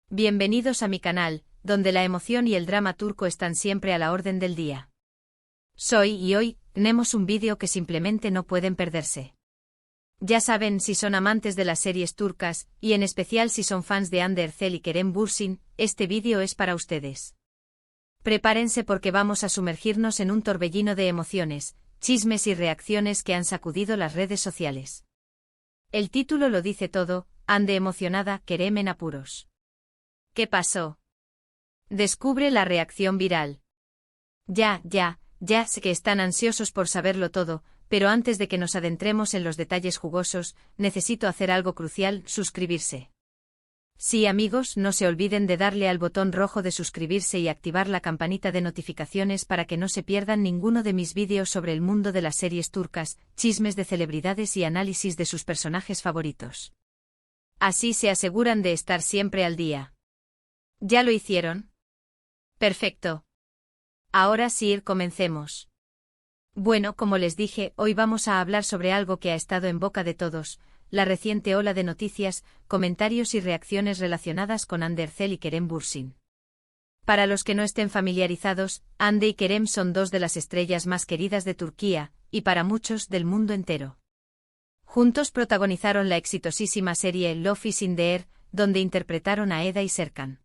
Bienvenidos a mi canal, donde la emoción y el drama turco están siempre a la orden del día. Y hoy, tenemos un vídeo que simplemente no pueden perderse. Ya saben, si son amantes de las series turcas, y en especial si son fans de Hande Erçel y Kerem Bürsin, este vídeo es para ustedes. Prepárense porque vamos a sumergirnos en un torbellino de emociones, chismes y reacciones que han sacudido las redes sociales. El título lo dice todo: Hande emocionada, Kerem en apuros. ¿Qué pasó? Descubre la reacción viral. Ya sé que están ansiosos por saberlo todo, pero antes de que nos adentremos en los detalles jugosos, necesito hacer algo crucial: suscribirse. Sí, amigos, no se olviden de darle al botón rojo de suscribirse y activar la campanita de notificaciones para que no se pierdan ninguno de mis vídeos sobre el mundo de las series turcas, chismes de celebridades y análisis de sus personajes favoritos. Así se aseguran de estar siempre al día. ¿Ya lo hicieron? Perfecto. Ahora sí, comencemos. Bueno, como les dije, hoy vamos a hablar sobre algo que ha estado en boca de todos: la reciente ola de noticias, comentarios y reacciones relacionadas con Hande Erçel y Kerem Bürsin. Para los que no estén familiarizados, Hande y Kerem son dos de las estrellas más queridas de Turquía, y para muchos del mundo entero. Juntos protagonizaron la exitosísima serie Love is in the Air, donde interpretaron a Eda y Serkan.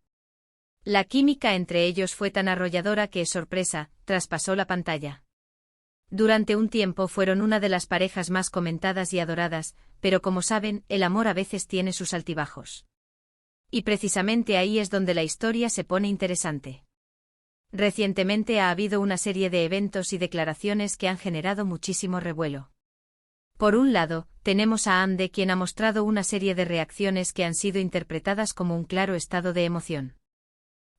La química entre ellos fue tan arrolladora que, sorpresa, traspasó la pantalla. Durante un tiempo fueron una de las parejas más comentadas y adoradas, pero como saben, el amor a veces tiene sus altibajos. Y precisamente ahí es donde la historia se pone interesante. Recientemente ha habido una serie de eventos y declaraciones que han generado muchísimo revuelo. Por un lado, tenemos a Hande, quien ha mostrado una serie de reacciones que han sido interpretadas como un claro estado de emoción.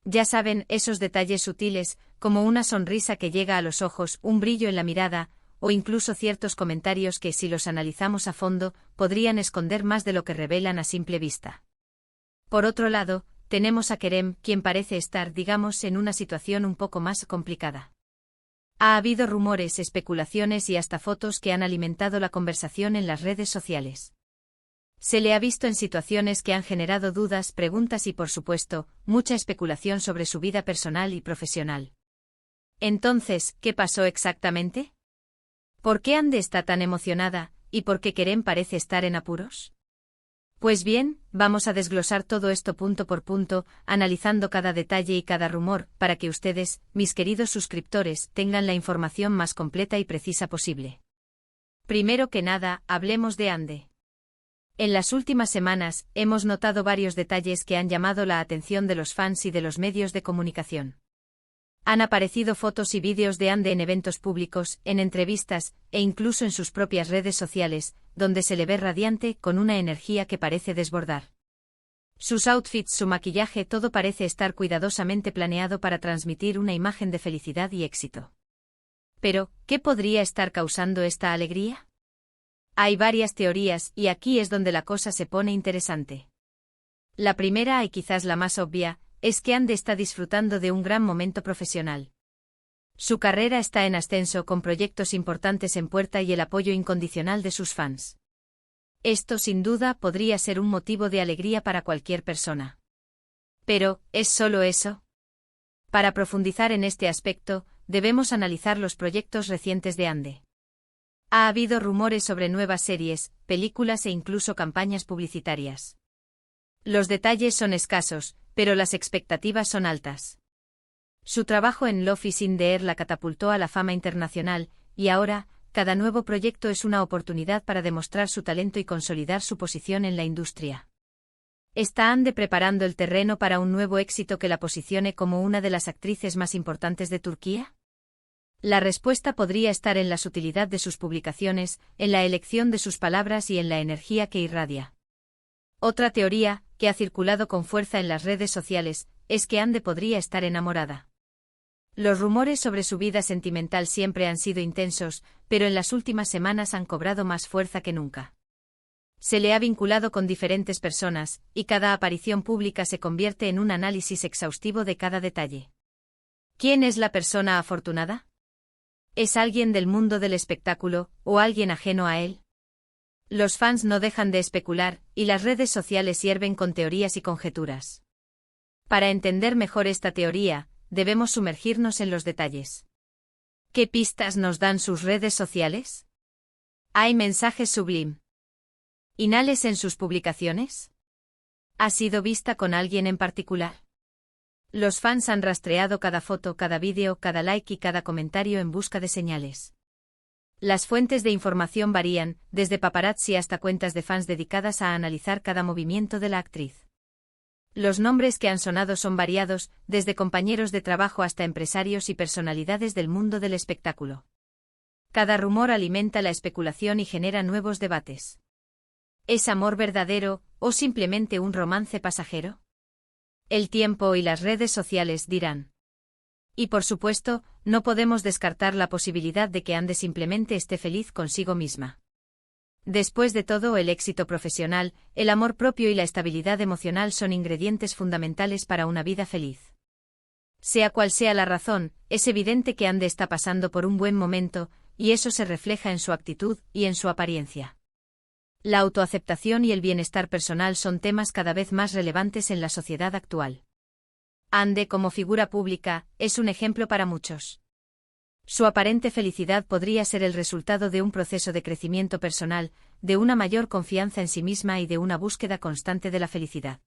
Ya saben, esos detalles sutiles, como una sonrisa que llega a los ojos, un brillo en la mirada, o incluso ciertos comentarios que, si los analizamos a fondo, podrían esconder más de lo que revelan a simple vista. Por otro lado, tenemos a Kerem, quien parece estar, digamos, en una situación un poco más complicada. Ha habido rumores, especulaciones y hasta fotos que han alimentado la conversación en las redes sociales. Se le ha visto en situaciones que han generado dudas, preguntas y, por supuesto, mucha especulación sobre su vida personal y profesional. Entonces, ¿qué pasó exactamente? ¿Por qué Hande está tan emocionada, y por qué Kerem parece estar en apuros? Pues bien, vamos a desglosar todo esto punto por punto, analizando cada detalle y cada rumor, para que ustedes, mis queridos suscriptores, tengan la información más completa y precisa posible. Primero que nada, hablemos de Hande. En las últimas semanas, hemos notado varios detalles que han llamado la atención de los fans y de los medios de comunicación. Han aparecido fotos y vídeos de Hande en eventos públicos, en entrevistas, e incluso en sus propias redes sociales, donde se le ve radiante, con una energía que parece desbordar. Sus outfits, su maquillaje, todo parece estar cuidadosamente planeado para transmitir una imagen de felicidad y éxito. Pero, ¿qué podría estar causando esta alegría? Hay varias teorías, y aquí es donde la cosa se pone interesante. La primera, y quizás la más obvia, es que Hande está disfrutando de un gran momento profesional. Su carrera está en ascenso, con proyectos importantes en puerta y el apoyo incondicional de sus fans. Esto, sin duda, podría ser un motivo de alegría para cualquier persona. Pero, ¿es solo eso? Para profundizar en este aspecto, debemos analizar los proyectos recientes de Hande. Ha habido rumores sobre nuevas series, películas e incluso campañas publicitarias. Los detalles son escasos, pero las expectativas son altas. Su trabajo en Love is in the Air la catapultó a la fama internacional, y ahora, cada nuevo proyecto es una oportunidad para demostrar su talento y consolidar su posición en la industria. ¿Está Hande preparando el terreno para un nuevo éxito que la posicione como una de las actrices más importantes de Turquía? La respuesta podría estar en la sutilidad de sus publicaciones, en la elección de sus palabras y en la energía que irradia. Otra teoría, que ha circulado con fuerza en las redes sociales, es que Hande podría estar enamorada. Los rumores sobre su vida sentimental siempre han sido intensos, pero en las últimas semanas han cobrado más fuerza que nunca. Se le ha vinculado con diferentes personas, y cada aparición pública se convierte en un análisis exhaustivo de cada detalle. ¿Quién es la persona afortunada? ¿Es alguien del mundo del espectáculo, o alguien ajeno a él? Los fans no dejan de especular, y las redes sociales hierven con teorías y conjeturas. Para entender mejor esta teoría, debemos sumergirnos en los detalles. ¿Qué pistas nos dan sus redes sociales? ¿Hay mensajes subliminales en sus publicaciones? ¿Ha sido vista con alguien en particular? Los fans han rastreado cada foto, cada vídeo, cada like y cada comentario en busca de señales. Las fuentes de información varían, desde paparazzi hasta cuentas de fans dedicadas a analizar cada movimiento de la actriz. Los nombres que han sonado son variados, desde compañeros de trabajo hasta empresarios y personalidades del mundo del espectáculo. Cada rumor alimenta la especulación y genera nuevos debates. ¿Es amor verdadero, o simplemente un romance pasajero? El tiempo y las redes sociales dirán. Y por supuesto, no podemos descartar la posibilidad de que Ande simplemente esté feliz consigo misma. Después de todo, el éxito profesional, el amor propio y la estabilidad emocional son ingredientes fundamentales para una vida feliz. Sea cual sea la razón, es evidente que Ande está pasando por un buen momento, y eso se refleja en su actitud y en su apariencia. La autoaceptación y el bienestar personal son temas cada vez más relevantes en la sociedad actual. Ande, como figura pública, es un ejemplo para muchos. Su aparente felicidad podría ser el resultado de un proceso de crecimiento personal, de una mayor confianza en sí misma y de una búsqueda constante de la felicidad.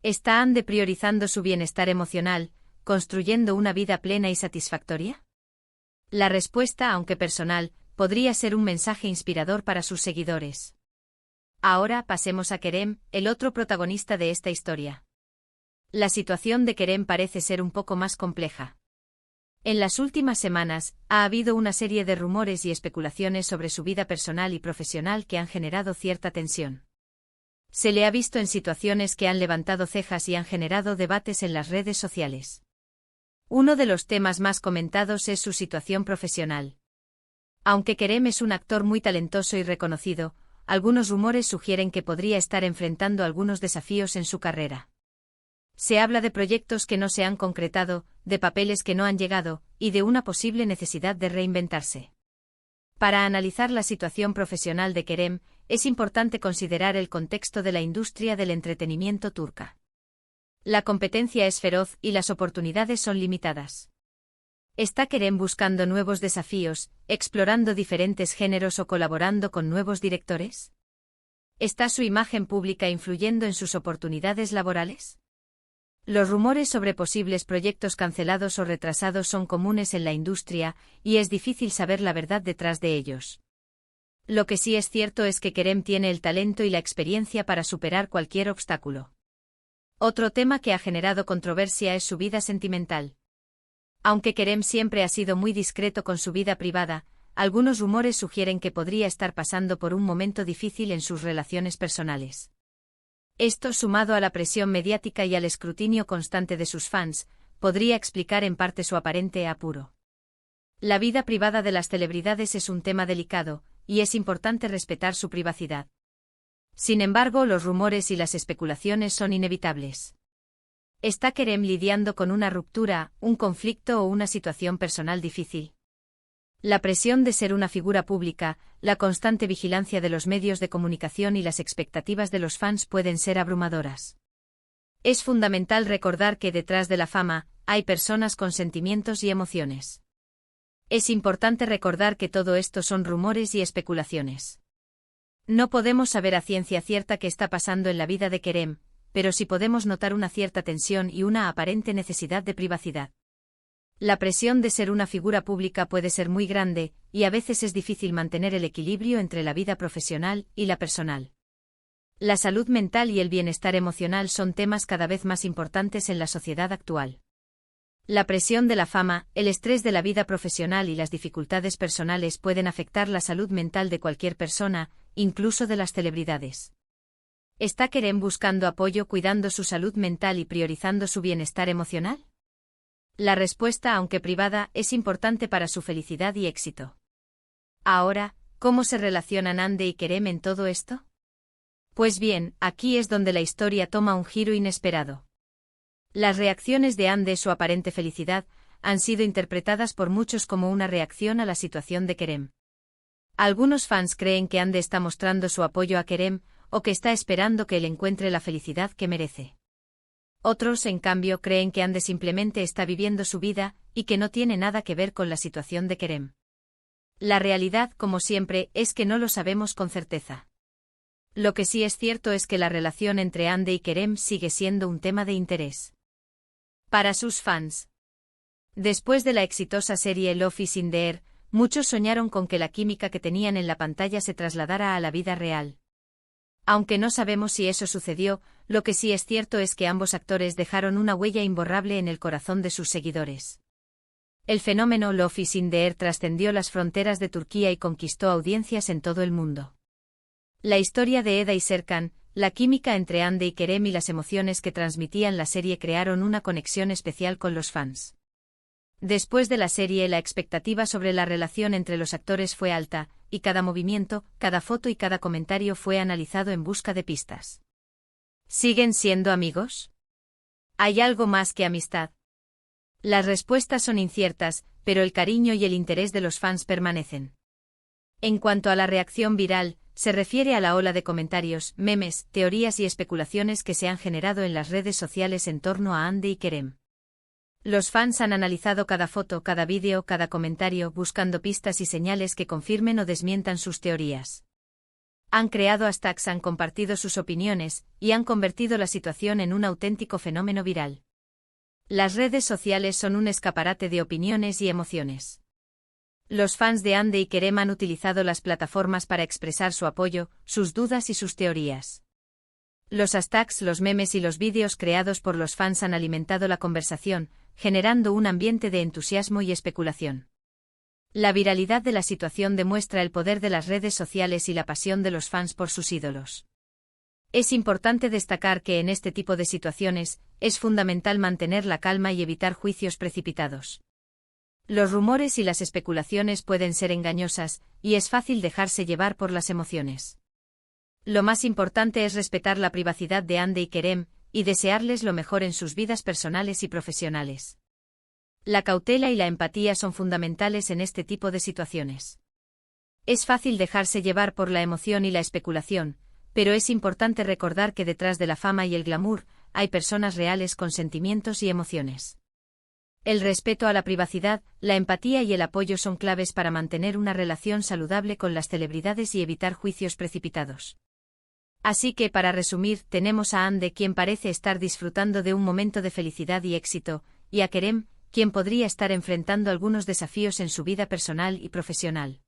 ¿Está Ande priorizando su bienestar emocional, construyendo una vida plena y satisfactoria? La respuesta, aunque personal, podría ser un mensaje inspirador para sus seguidores. Ahora pasemos a Kerem, el otro protagonista de esta historia. La situación de Kerem parece ser un poco más compleja. En las últimas semanas, ha habido una serie de rumores y especulaciones sobre su vida personal y profesional que han generado cierta tensión. Se le ha visto en situaciones que han levantado cejas y han generado debates en las redes sociales. Uno de los temas más comentados es su situación profesional. Aunque Kerem es un actor muy talentoso y reconocido, algunos rumores sugieren que podría estar enfrentando algunos desafíos en su carrera. Se habla de proyectos que no se han concretado, de papeles que no han llegado, y de una posible necesidad de reinventarse. Para analizar la situación profesional de Kerem, es importante considerar el contexto de la industria del entretenimiento turca. La competencia es feroz y las oportunidades son limitadas. ¿Está Kerem buscando nuevos desafíos, explorando diferentes géneros o colaborando con nuevos directores? ¿Está su imagen pública influyendo en sus oportunidades laborales? Los rumores sobre posibles proyectos cancelados o retrasados son comunes en la industria, y es difícil saber la verdad detrás de ellos. Lo que sí es cierto es que Kerem tiene el talento y la experiencia para superar cualquier obstáculo. Otro tema que ha generado controversia es su vida sentimental. Aunque Kerem siempre ha sido muy discreto con su vida privada, algunos rumores sugieren que podría estar pasando por un momento difícil en sus relaciones personales. Esto, sumado a la presión mediática y al escrutinio constante de sus fans, podría explicar en parte su aparente apuro. La vida privada de las celebridades es un tema delicado, y es importante respetar su privacidad. Sin embargo, los rumores y las especulaciones son inevitables. ¿Está Kerem lidiando con una ruptura, un conflicto o una situación personal difícil? La presión de ser una figura pública, la constante vigilancia de los medios de comunicación y las expectativas de los fans pueden ser abrumadoras. Es fundamental recordar que detrás de la fama, hay personas con sentimientos y emociones. Es importante recordar que todo esto son rumores y especulaciones. No podemos saber a ciencia cierta qué está pasando en la vida de Kerem, pero sí podemos notar una cierta tensión y una aparente necesidad de privacidad. La presión de ser una figura pública puede ser muy grande, y a veces es difícil mantener el equilibrio entre la vida profesional y la personal. La salud mental y el bienestar emocional son temas cada vez más importantes en la sociedad actual. La presión de la fama, el estrés de la vida profesional y las dificultades personales pueden afectar la salud mental de cualquier persona, incluso de las celebridades. ¿Está Kerem buscando apoyo, cuidando su salud mental y priorizando su bienestar emocional? La respuesta, aunque privada, es importante para su felicidad y éxito. Ahora, ¿cómo se relacionan Ande y Kerem en todo esto? Pues bien, aquí es donde la historia toma un giro inesperado. Las reacciones de Ande, su aparente felicidad, han sido interpretadas por muchos como una reacción a la situación de Kerem. Algunos fans creen que Ande está mostrando su apoyo a Kerem, o que está esperando que él encuentre la felicidad que merece. Otros, en cambio, creen que Ande simplemente está viviendo su vida y que no tiene nada que ver con la situación de Kerem. La realidad, como siempre, es que no lo sabemos con certeza. Lo que sí es cierto es que la relación entre Ande y Kerem sigue siendo un tema de interés para sus fans. Después de la exitosa serie Love is in the Air, muchos soñaron con que la química que tenían en la pantalla se trasladara a la vida real. Aunque no sabemos si eso sucedió, lo que sí es cierto es que ambos actores dejaron una huella imborrable en el corazón de sus seguidores. El fenómeno Love is in the Air trascendió las fronteras de Turquía y conquistó audiencias en todo el mundo. La historia de Eda y Serkan, la química entre Ande y Kerem y las emociones que transmitían la serie crearon una conexión especial con los fans. Después de la serie, la expectativa sobre la relación entre los actores fue alta, y cada movimiento, cada foto y cada comentario fue analizado en busca de pistas. ¿Siguen siendo amigos? ¿Hay algo más que amistad? Las respuestas son inciertas, pero el cariño y el interés de los fans permanecen. En cuanto a la reacción viral, se refiere a la ola de comentarios, memes, teorías y especulaciones que se han generado en las redes sociales en torno a Ande y Kerem. Los fans han analizado cada foto, cada vídeo, cada comentario, buscando pistas y señales que confirmen o desmientan sus teorías. Han creado hashtags, han compartido sus opiniones, y han convertido la situación en un auténtico fenómeno viral. Las redes sociales son un escaparate de opiniones y emociones. Los fans de Ande y Kerem han utilizado las plataformas para expresar su apoyo, sus dudas y sus teorías. Los hashtags, los memes y los vídeos creados por los fans han alimentado la conversación, generando un ambiente de entusiasmo y especulación. La viralidad de la situación demuestra el poder de las redes sociales y la pasión de los fans por sus ídolos. Es importante destacar que en este tipo de situaciones, es fundamental mantener la calma y evitar juicios precipitados. Los rumores y las especulaciones pueden ser engañosas, y es fácil dejarse llevar por las emociones. Lo más importante es respetar la privacidad de Ande y Kerem, y desearles lo mejor en sus vidas personales y profesionales. La cautela y la empatía son fundamentales en este tipo de situaciones. Es fácil dejarse llevar por la emoción y la especulación, pero es importante recordar que detrás de la fama y el glamour, hay personas reales con sentimientos y emociones. El respeto a la privacidad, la empatía y el apoyo son claves para mantener una relación saludable con las celebridades y evitar juicios precipitados. Así que, para resumir, tenemos a Ande, quien parece estar disfrutando de un momento de felicidad y éxito, y a Kerem, quien podría estar enfrentando algunos desafíos en su vida personal y profesional.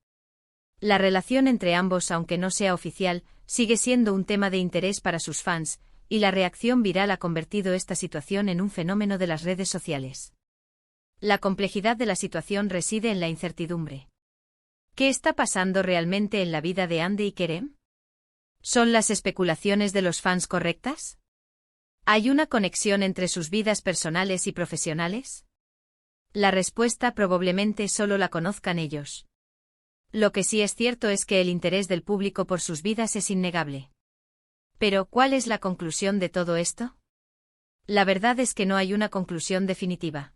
La relación entre ambos, aunque no sea oficial, sigue siendo un tema de interés para sus fans, y la reacción viral ha convertido esta situación en un fenómeno de las redes sociales. La complejidad de la situación reside en la incertidumbre. ¿Qué está pasando realmente en la vida de Ande y Kerem? ¿Son las especulaciones de los fans correctas? ¿Hay una conexión entre sus vidas personales y profesionales? La respuesta probablemente solo la conozcan ellos. Lo que sí es cierto es que el interés del público por sus vidas es innegable. Pero, ¿cuál es la conclusión de todo esto? La verdad es que no hay una conclusión definitiva.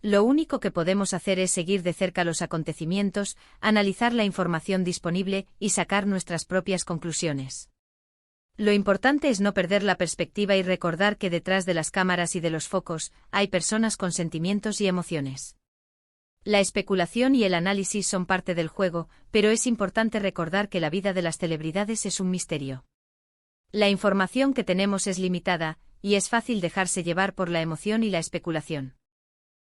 Lo único que podemos hacer es seguir de cerca los acontecimientos, analizar la información disponible y sacar nuestras propias conclusiones. Lo importante es no perder la perspectiva y recordar que detrás de las cámaras y de los focos, hay personas con sentimientos y emociones. La especulación y el análisis son parte del juego, pero es importante recordar que la vida de las celebridades es un misterio. La información que tenemos es limitada, y es fácil dejarse llevar por la emoción y la especulación.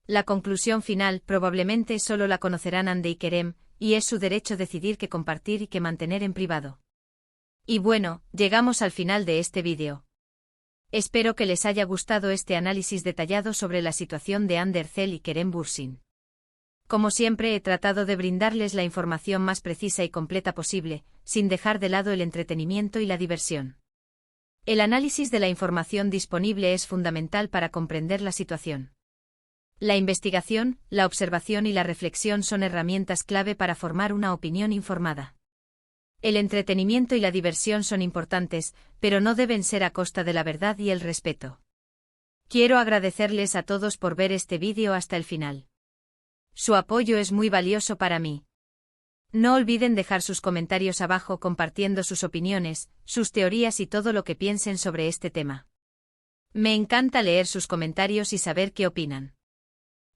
La conclusión final probablemente solo la conocerán Ande y Kerem, y es su derecho decidir qué compartir y qué mantener en privado. Y bueno, llegamos al final de este vídeo. Espero que les haya gustado este análisis detallado sobre la situación de Ande Erçel y Kerem Bürsin. Como siempre, he tratado de brindarles la información más precisa y completa posible, sin dejar de lado el entretenimiento y la diversión. El análisis de la información disponible es fundamental para comprender la situación. La investigación, la observación y la reflexión son herramientas clave para formar una opinión informada. El entretenimiento y la diversión son importantes, pero no deben ser a costa de la verdad y el respeto. Quiero agradecerles a todos por ver este vídeo hasta el final. Su apoyo es muy valioso para mí. No olviden dejar sus comentarios abajo compartiendo sus opiniones, sus teorías y todo lo que piensen sobre este tema. Me encanta leer sus comentarios y saber qué opinan.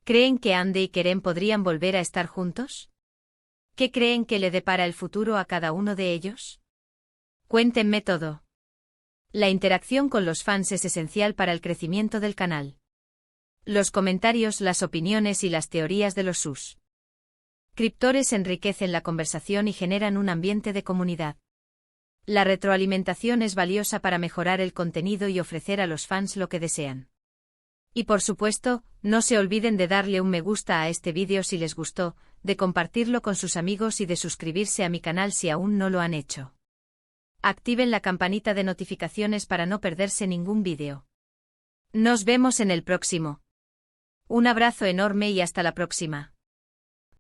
¿Creen que Andy y Kerem podrían volver a estar juntos? ¿Qué creen que le depara el futuro a cada uno de ellos? Cuéntenme todo. La interacción con los fans es esencial para el crecimiento del canal. Los comentarios, las opiniones y las teorías de los suscriptores enriquecen la conversación y generan un ambiente de comunidad. La retroalimentación es valiosa para mejorar el contenido y ofrecer a los fans lo que desean. Y por supuesto, no se olviden de darle un me gusta a este vídeo si les gustó, de compartirlo con sus amigos y de suscribirse a mi canal si aún no lo han hecho. Activen la campanita de notificaciones para no perderse ningún vídeo. Nos vemos en el próximo. Un abrazo enorme y hasta la próxima.